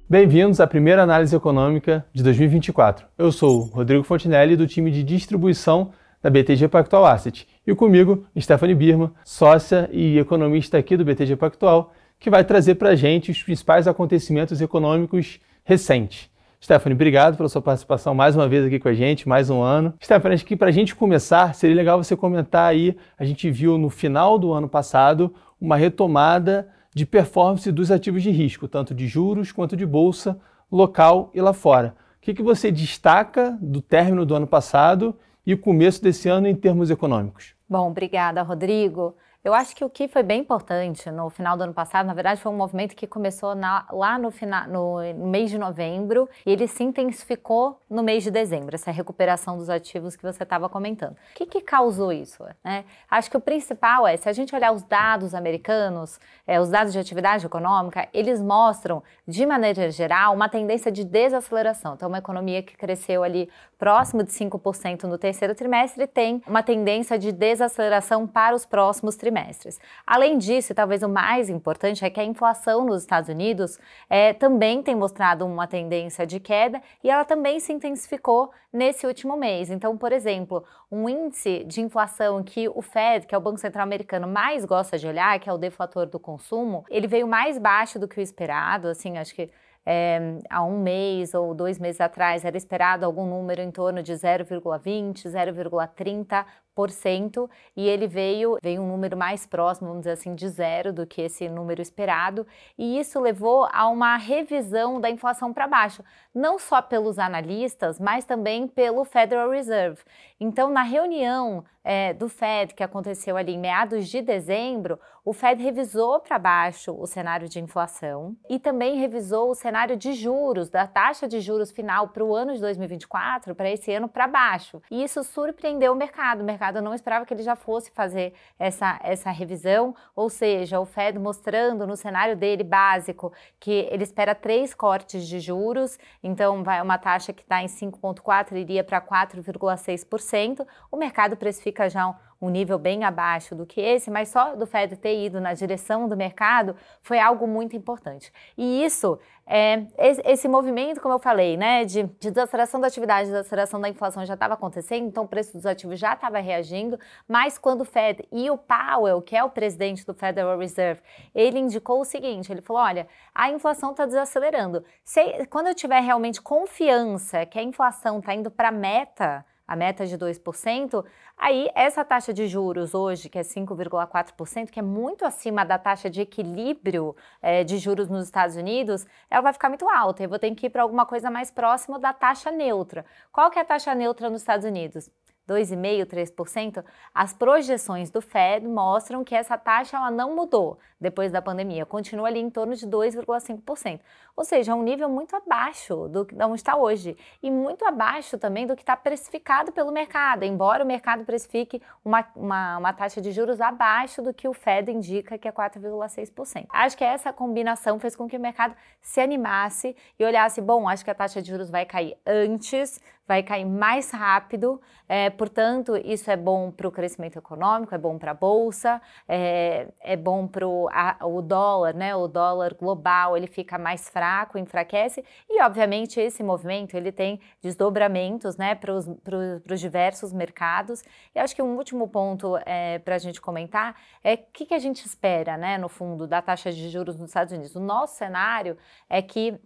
Bem-vindos à primeira análise econômica de 2024. Eu sou o Rodrigo Fontinelli, do time de distribuição da BTG Pactual Asset. E comigo, Stephanie Birman, sócia e economista aqui do BTG Pactual, que vai trazer para a gente os principais acontecimentos econômicos recentes. Stephanie, obrigado pela sua participação mais uma vez aqui com a gente, mais um ano. Stephanie, acho que para a gente começar, seria legal você comentar aí, a gente viu no final do ano passado uma retomada de performance dos ativos de risco, tanto de juros quanto de bolsa, local e lá fora. O que você destaca do término do ano passado e o começo desse ano em termos econômicos? Bom, obrigada, Rodrigo. Eu acho que o que foi bem importante no final do ano passado, na verdade, foi um movimento que começou lá no mês de novembro e ele se intensificou no mês de dezembro, essa recuperação dos ativos que você estava comentando. O que causou isso? Né? Acho que o principal se a gente olhar os dados americanos, os dados de atividade econômica, eles mostram, de maneira geral, uma tendência de desaceleração. Então, uma economia que cresceu ali próximo de 5% no terceiro trimestre tem uma tendência de desaceleração para os próximos trimestres. Além disso, e talvez o mais importante, é que a inflação nos Estados Unidos também tem mostrado uma tendência de queda e ela também se intensificou nesse último mês. Então, por exemplo, um índice de inflação que o Fed, que é o Banco Central Americano, mais gosta de olhar, que é o deflator do consumo, ele veio mais baixo do que o esperado, assim, acho que há um mês ou 2 meses atrás era esperado algum número em torno de 0,20, 0,30%, e ele veio um número mais próximo, vamos dizer assim, de zero do que esse número esperado, e isso levou a uma revisão da inflação para baixo, não só pelos analistas, mas também pelo Federal Reserve. Então, na reunião do Fed, que aconteceu ali em meados de dezembro, o Fed revisou para baixo o cenário de inflação e também revisou o cenário de juros, da taxa de juros final para o ano de 2024, para esse ano, para baixo. E isso surpreendeu o mercado não esperava que ele já fosse fazer essa revisão, ou seja, o Fed mostrando no cenário dele básico que ele espera 3 cortes de juros, então vai uma taxa que está em 5,4%, iria para 4,6%, o mercado precifica já um nível bem abaixo do que esse, mas só do Fed ter ido na direção do mercado foi algo muito importante. E isso, esse movimento, como eu falei, né, de desaceleração da atividade, desaceleração da inflação já estava acontecendo, então o preço dos ativos já estava reagindo, mas quando o Fed e o Powell, que é o presidente do Federal Reserve, ele indicou o seguinte, ele falou, olha, a inflação está desacelerando. Quando eu tiver realmente confiança que a inflação está indo para a meta de 2%, aí essa taxa de juros hoje, que é 5,4%, que é muito acima da taxa de equilíbrio de juros nos Estados Unidos, ela vai ficar muito alta. Eu vou ter que ir para alguma coisa mais próxima da taxa neutra. Qual que é a taxa neutra nos Estados Unidos? 2,5%, 3%, as projeções do Fed mostram que essa taxa ela não mudou depois da pandemia, continua ali em torno de 2,5%. Ou seja, é um nível muito abaixo de onde está hoje e muito abaixo também do que está precificado pelo mercado, embora o mercado precifique uma taxa de juros abaixo do que o Fed indica, que é 4,6%. Acho que essa combinação fez com que o mercado se animasse e olhasse, bom, acho que a taxa de juros vai cair antes, vai cair mais rápido, portanto, isso é bom para o crescimento econômico, é bom para a Bolsa, é bom para o dólar, né? O dólar global, ele fica mais fraco, enfraquece, e obviamente esse movimento, ele tem desdobramentos, né, para os diversos mercados. E acho que um último ponto para a gente comentar é o que a gente espera, né, no fundo, da taxa de juros nos Estados Unidos. O nosso cenário é que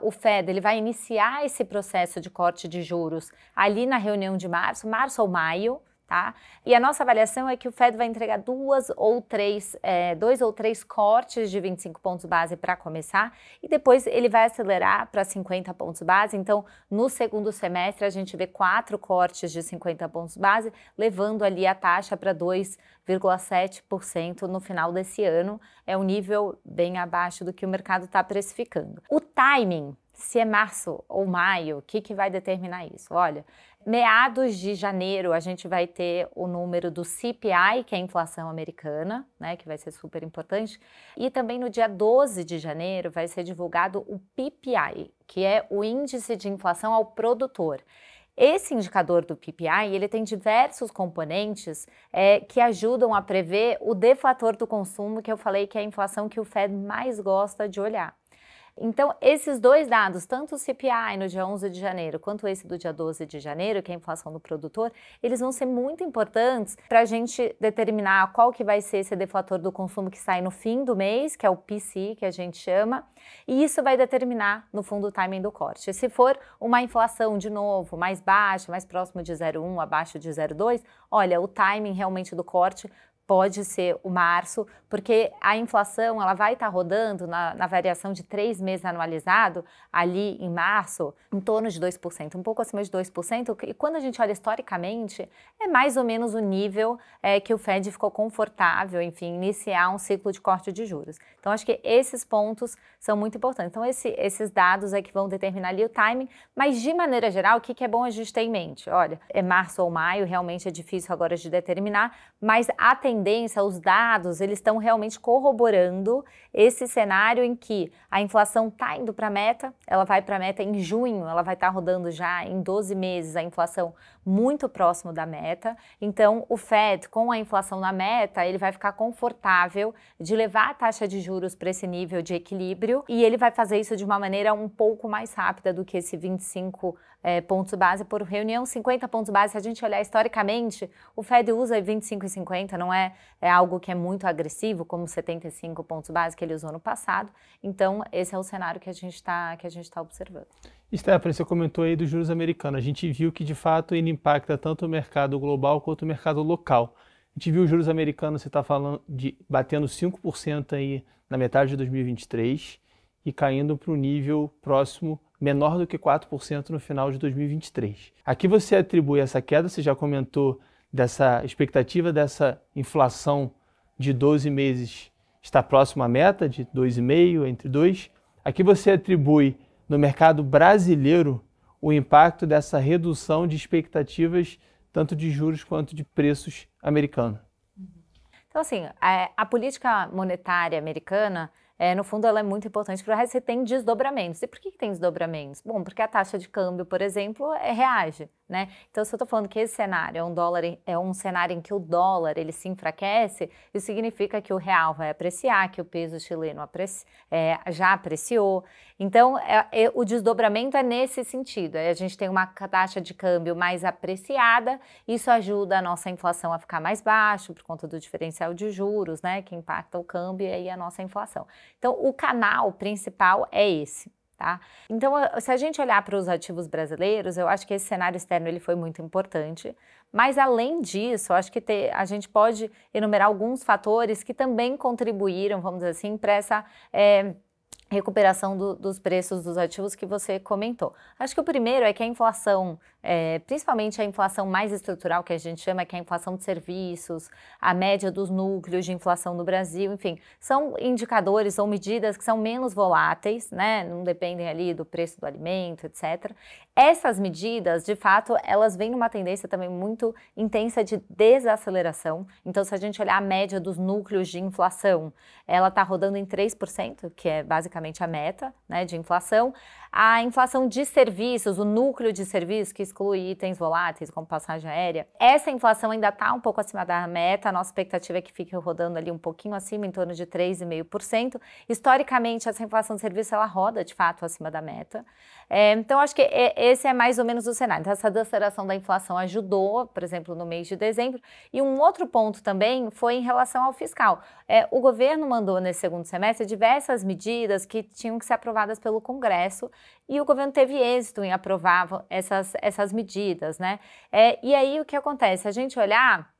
o Fed, ele vai iniciar esse processo de corte de juros ali na reunião de março ou maio, tá? E a nossa avaliação é que o Fed vai entregar 2 ou 3 cortes de 25 pontos base para começar e depois ele vai acelerar para 50 pontos base. Então, no segundo semestre, a gente vê 4 cortes de 50 pontos base, levando ali a taxa para 2,7% no final desse ano. É um nível bem abaixo do que o mercado está precificando. O timing, se é março ou maio, o que vai determinar isso? Olha, meados de janeiro a gente vai ter o número do CPI, que é a inflação americana, né, que vai ser super importante, e também no dia 12 de janeiro vai ser divulgado o PPI, que é o índice de inflação ao produtor. Esse indicador do PPI, ele tem diversos componentes que ajudam a prever o deflator do consumo, que eu falei que é a inflação que o Fed mais gosta de olhar. Então, esses dois dados, tanto o CPI no dia 11 de janeiro, quanto esse do dia 12 de janeiro, que é a inflação do produtor, eles vão ser muito importantes para a gente determinar qual que vai ser esse deflator do consumo que sai no fim do mês, que é o PCE, que a gente chama, e isso vai determinar, no fundo, o timing do corte. Se for uma inflação, de novo, mais baixa, mais próximo de 0,1, abaixo de 0,2, olha, o timing realmente do corte pode ser o março, porque a inflação ela vai estar rodando na variação de 3 meses anualizado, ali em março, em torno de 2%, um pouco acima de 2%, e quando a gente olha historicamente, é mais ou menos o nível que o Fed ficou confortável, enfim, iniciar um ciclo de corte de juros. Então, acho que esses pontos são muito importantes. Então, esses dados é que vão determinar ali o timing, mas de maneira geral, o que é bom a gente ter em mente? Olha, é março ou maio, realmente é difícil agora de determinar, mas a tendência, os dados, eles estão realmente corroborando esse cenário em que a inflação está indo para a meta, ela vai para a meta em junho, ela vai estar rodando já em 12 meses a inflação muito próximo da meta. Então, o Fed, com a inflação na meta, ele vai ficar confortável de levar a taxa de juros para esse nível de equilíbrio e ele vai fazer isso de uma maneira um pouco mais rápida do que esse 25 pontos base por reunião, 50 pontos base. Se a gente olhar historicamente, o Fed usa 25 e 50, não é algo que é muito agressivo, como 75 pontos base que ele usou no passado. Então, esse é o cenário que a gente está observando. Stephanie, você comentou aí dos juros americanos. A gente viu que, de fato, ele impacta tanto o mercado global quanto o mercado local. A gente viu os juros americanos, você está falando de batendo 5% aí na metade de 2023 e caindo para um nível próximo, menor do que 4% no final de 2023. Aqui você atribui essa queda, você já comentou dessa expectativa dessa inflação de 12 meses está próximo à meta de 2,5, entre 2. Aqui você atribui no mercado brasileiro o impacto dessa redução de expectativas tanto de juros quanto de preços americanos. Então, assim, a política monetária americana, no fundo, ela é muito importante para o resto. Você tem desdobramentos. E por que tem desdobramentos? Bom, porque a taxa de câmbio, por exemplo, reage, né? Então, se eu estou falando que esse cenário é um cenário em que o dólar ele se enfraquece, isso significa que o real vai apreciar, que o peso chileno já apreciou. Então, o desdobramento é nesse sentido. A gente tem uma taxa de câmbio mais apreciada, isso ajuda a nossa inflação a ficar mais baixa por conta do diferencial de juros, né? Que impacta o câmbio e aí a nossa inflação. Então, o canal principal é esse, tá? Então, se a gente olhar para os ativos brasileiros, eu acho que esse cenário externo ele foi muito importante, mas além disso, eu acho que a gente pode enumerar alguns fatores que também contribuíram, vamos dizer assim, para essa recuperação dos preços dos ativos que você comentou. Acho que o primeiro é que a inflação, principalmente a inflação mais estrutural, que a gente chama, que é a inflação de serviços, a média dos núcleos de inflação no Brasil, enfim, são indicadores ou medidas que são menos voláteis, né? Não dependem ali do preço do alimento, etc. Essas medidas, de fato, elas vêm numa tendência também muito intensa de desaceleração. Então, se a gente olhar a média dos núcleos de inflação, ela está rodando em 3%, que é basicamente a meta, né, de inflação. A inflação de serviços, o núcleo de serviços, que exclui itens voláteis, como passagem aérea, essa inflação ainda está um pouco acima da meta. A nossa expectativa é que fique rodando ali um pouquinho acima, em torno de 3,5%. Historicamente, essa inflação de serviços, ela roda, de fato, acima da meta. Então, acho que esse é mais ou menos o cenário. Então, essa desaceleração da inflação ajudou, por exemplo, no mês de dezembro. E um outro ponto também foi em relação ao fiscal. O governo mandou, nesse segundo semestre, diversas medidas que tinham que ser aprovadas pelo Congresso e o governo teve êxito em aprovar essas medidas, né? E aí, o que acontece? A gente olhar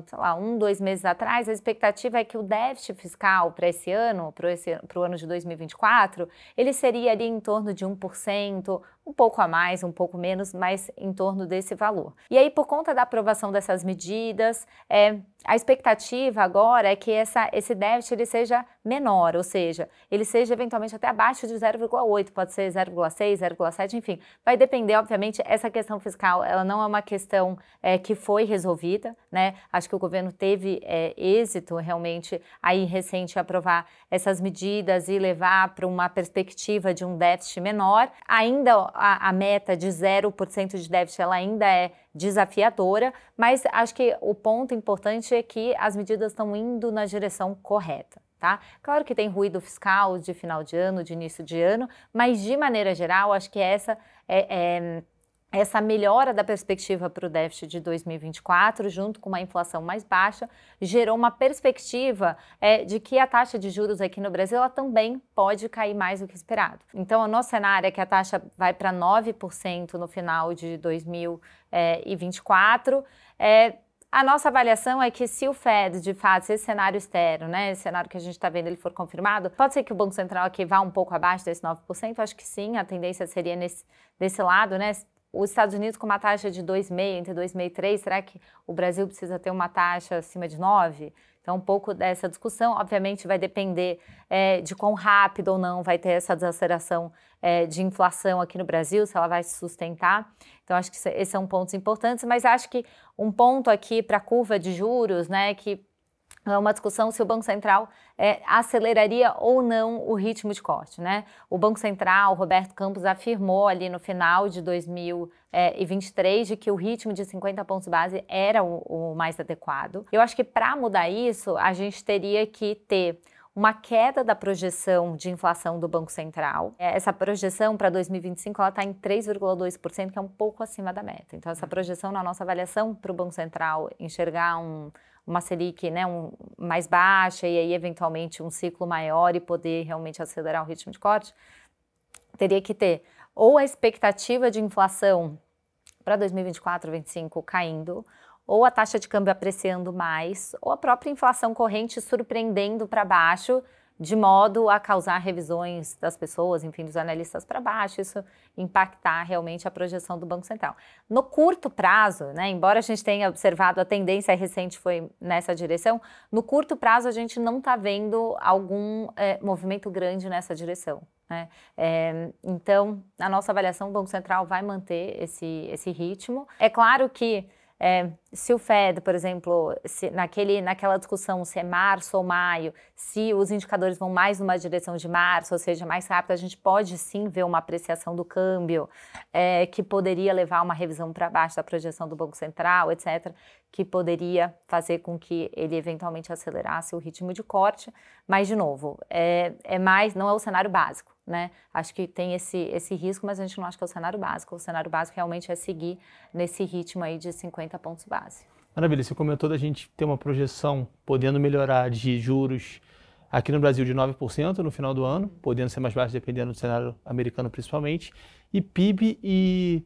sei lá, 2 meses atrás, a expectativa é que o déficit fiscal para esse ano, para o ano de 2024, ele seria ali em torno de 1%, um pouco a mais, um pouco menos, mas em torno desse valor. E aí, por conta da aprovação dessas medidas, a expectativa agora é que esse déficit ele seja menor, ou seja, ele seja eventualmente até abaixo de 0,8, pode ser 0,6, 0,7, enfim. Vai depender, obviamente, essa questão fiscal, ela não é uma questão que foi resolvida, né? Acho que o governo teve êxito realmente aí recente em aprovar essas medidas e levar para uma perspectiva de um déficit menor. Ainda a meta de 0% de déficit ela ainda é desafiadora, mas acho que o ponto importante é que as medidas estão indo na direção correta. Tá? Claro que tem ruído fiscal de final de ano, de início de ano, mas de maneira geral, acho que essa melhora da perspectiva para o déficit de 2024, junto com uma inflação mais baixa, gerou uma perspectiva de que a taxa de juros aqui no Brasil ela também pode cair mais do que esperado. Então, o nosso cenário é que a taxa vai para 9% no final de 2024. A nossa avaliação é que se o Fed, de fato, se esse cenário externo, né, esse cenário que a gente está vendo, ele for confirmado, pode ser que o Banco Central aqui vá um pouco abaixo desse 9%, acho que sim, a tendência seria desse lado, né? Os Estados Unidos com uma taxa de 2,5, entre 2,5 e 3, será que o Brasil precisa ter uma taxa acima de 9? Então, um pouco dessa discussão, obviamente, vai depender de quão rápido ou não vai ter essa desaceleração de inflação aqui no Brasil, se ela vai se sustentar. Então, acho que esses são pontos importantes, mas acho que um ponto aqui para a curva de juros, né, que é uma discussão se o Banco Central aceleraria ou não o ritmo de corte, né? O Banco Central, Roberto Campos, afirmou ali no final de 2023 de que o ritmo de 50 pontos base era o mais adequado. Eu acho que para mudar isso, a gente teria que ter uma queda da projeção de inflação do Banco Central. Essa projeção para 2025 ela está em 3,2%, que é um pouco acima da meta. Então, essa projeção, na nossa avaliação, para o Banco Central enxergar uma Selic, né, mais baixa e aí eventualmente um ciclo maior e poder realmente acelerar o ritmo de corte, teria que ter ou a expectativa de inflação para 2024, 2025 caindo, ou a taxa de câmbio apreciando mais, ou a própria inflação corrente surpreendendo para baixo, de modo a causar revisões das pessoas, enfim, dos analistas para baixo, isso impactar realmente a projeção do Banco Central. No curto prazo, né, embora a gente tenha observado a tendência recente foi nessa direção, no curto prazo a gente não está vendo algum movimento grande nessa direção. Né? Então, na nossa avaliação, o Banco Central vai manter esse ritmo. É claro que se o Fed, por exemplo, naquela discussão se é março ou maio, se os indicadores vão mais numa direção de março, ou seja, mais rápido, a gente pode sim ver uma apreciação do câmbio, que poderia levar a uma revisão para baixo da projeção do Banco Central, etc., que poderia fazer com que ele eventualmente acelerasse o ritmo de corte, mas, de novo, não é o cenário básico. Né? Acho que tem esse risco, mas a gente não acha que é o cenário básico. O cenário básico realmente é seguir nesse ritmo aí de 50 pontos base. Maravilha, você comentou da gente ter uma projeção podendo melhorar de juros aqui no Brasil de 9% no final do ano, podendo ser mais baixo dependendo do cenário americano principalmente. E PIB e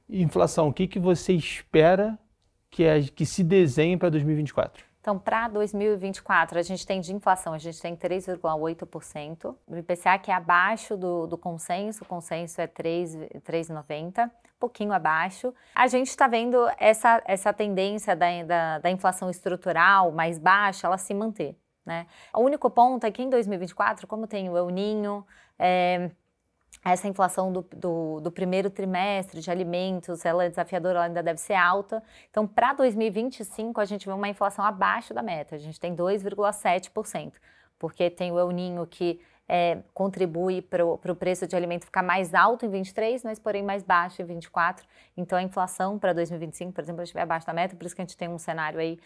inflação, o que você espera que se desenhe para 2024? Então, para 2024, a gente tem de inflação, a gente tem 3,8%. O IPCA que é abaixo do consenso, o consenso é 3,90%, pouquinho abaixo. A gente está vendo essa tendência da inflação estrutural mais baixa, ela se manter. Né? O único ponto é que em 2024, como tem o El Niño, essa inflação do primeiro trimestre de alimentos, ela é desafiadora, ela ainda deve ser alta. Então, para 2025, a gente vê uma inflação abaixo da meta. A gente tem 2,7%, porque tem o El Niño que contribui para o preço de alimento ficar mais alto em 23, mas porém mais baixo em 24. Então, a inflação para 2025, por exemplo, a gente vai abaixo da meta, por isso que a gente tem um cenário aí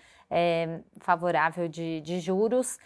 favorável de juros.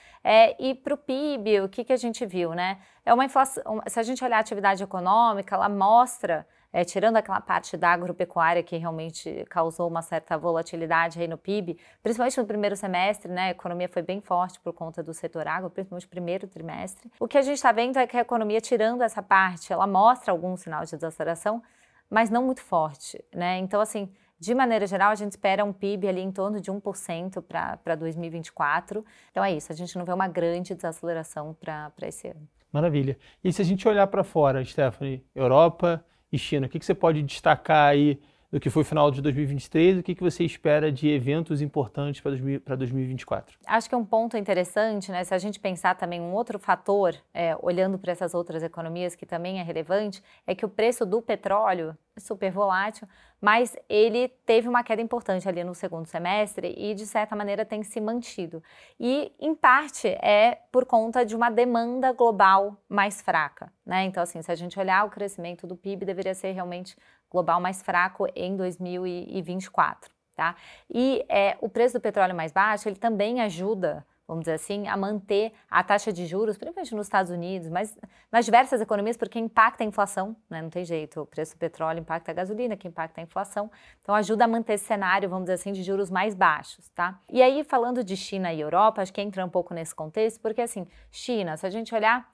E para o PIB, o que a gente viu, né? É uma inflação, se a gente olhar a atividade econômica, ela mostra, tirando aquela parte da agropecuária que realmente causou uma certa volatilidade aí no PIB, principalmente no primeiro semestre, né? A economia foi bem forte por conta do setor agro, principalmente no primeiro trimestre. O que a gente está vendo é que a economia, tirando essa parte, ela mostra algum sinal de desaceleração, mas não muito forte, né? Então, assim, de maneira geral, a gente espera um PIB ali em torno de 1% para 2024. Então é isso, a gente não vê uma grande desaceleração para esse ano. Maravilha. E se a gente olhar para fora, Stephanie, Europa e China, o que você pode destacar aí do que foi o final de 2023, o que você espera de eventos importantes para 2024? Acho que é um ponto interessante, né? Se a gente pensar também um outro fator, olhando para essas outras economias que também é relevante, é que o preço do petróleo é super volátil, mas ele teve uma queda importante ali no segundo semestre e, de certa maneira, tem se mantido. E, em parte, é por conta de uma demanda global mais fraca, né? Então, assim, se a gente olhar o crescimento do PIB, deveria ser realmente global mais fraco em 2024, tá? E o preço do petróleo mais baixo, ele também ajuda, vamos dizer assim, a manter a taxa de juros, principalmente nos Estados Unidos, mas nas diversas economias, porque impacta a inflação, né? Não tem jeito, o preço do petróleo impacta a gasolina, que impacta a inflação, então ajuda a manter esse cenário, vamos dizer assim, de juros mais baixos, tá? E aí, falando de China e Europa, acho que entra um pouco nesse contexto, porque assim, China, se a gente olhar,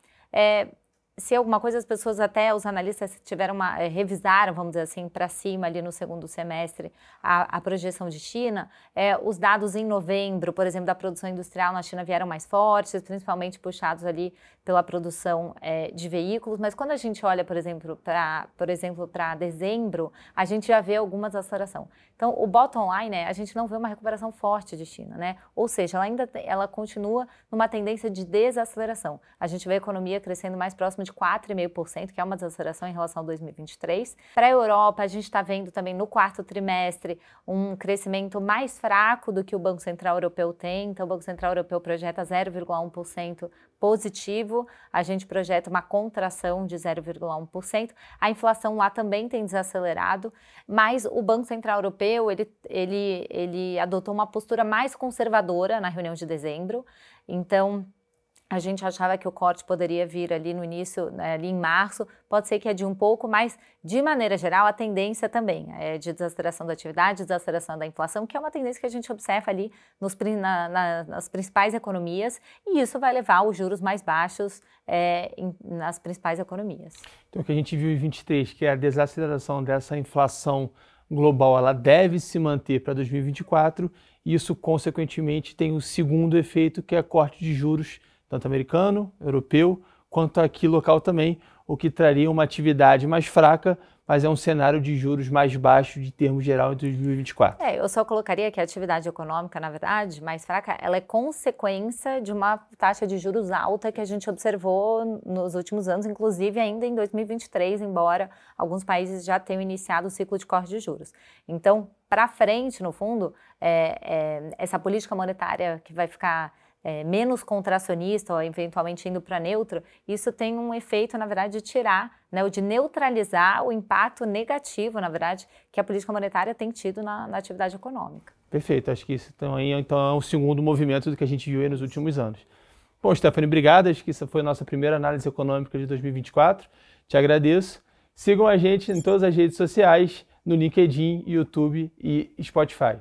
se alguma coisa as pessoas, até os analistas tiveram revisaram, vamos dizer assim, para cima ali no segundo semestre a projeção de China, os dados em novembro, por exemplo, da produção industrial na China vieram mais fortes, principalmente puxados ali pela produção de veículos, mas quando a gente olha, por exemplo, para dezembro, a gente já vê alguma desaceleração. Então, o bottom line a gente não vê uma recuperação forte de China, né? Ou seja, ela continua numa tendência de desaceleração. A gente vê a economia crescendo mais próximo de 4,5%, que é uma desaceleração em relação a 2023. Para a Europa, a gente está vendo também no quarto trimestre um crescimento mais fraco do que o Banco Central Europeu tem. Então, o Banco Central Europeu projeta 0,1% positivo, a gente projeta uma contração de 0,1%. A inflação lá também tem desacelerado, mas o Banco Central Europeu ele adotou uma postura mais conservadora na reunião de dezembro. Então, a gente achava que o corte poderia vir ali no início, né, ali em março, pode ser que adie um pouco, mas de maneira geral a tendência também é de desaceleração da atividade, desaceleração da inflação, que é uma tendência que a gente observa ali nas principais economias, e isso vai levar os juros mais baixos nas principais economias. Então o que a gente viu em 2023, que é a desaceleração dessa inflação global, ela deve se manter para 2024, e isso consequentemente tem o segundo efeito, que é corte de juros, tanto americano, europeu, quanto aqui local também, o que traria uma atividade mais fraca, mas é um cenário de juros mais baixo de termo geral em 2024. Eu só colocaria que a atividade econômica, na verdade, mais fraca, ela é consequência de uma taxa de juros alta que a gente observou nos últimos anos, inclusive ainda em 2023, embora alguns países já tenham iniciado o ciclo de corte de juros. Então, para frente, no fundo, essa política monetária que vai ficar menos contracionista ou eventualmente indo para neutro, isso tem um efeito, na verdade, de tirar, né, ou de neutralizar o impacto negativo, na verdade, que a política monetária tem tido na atividade econômica. Perfeito, acho que isso então é um segundo movimento do que a gente viu aí nos últimos anos. Bom, Stephanie, obrigado, acho que essa foi a nossa primeira análise econômica de 2024, te agradeço. Sigam a gente em todas as redes sociais, no LinkedIn, YouTube e Spotify.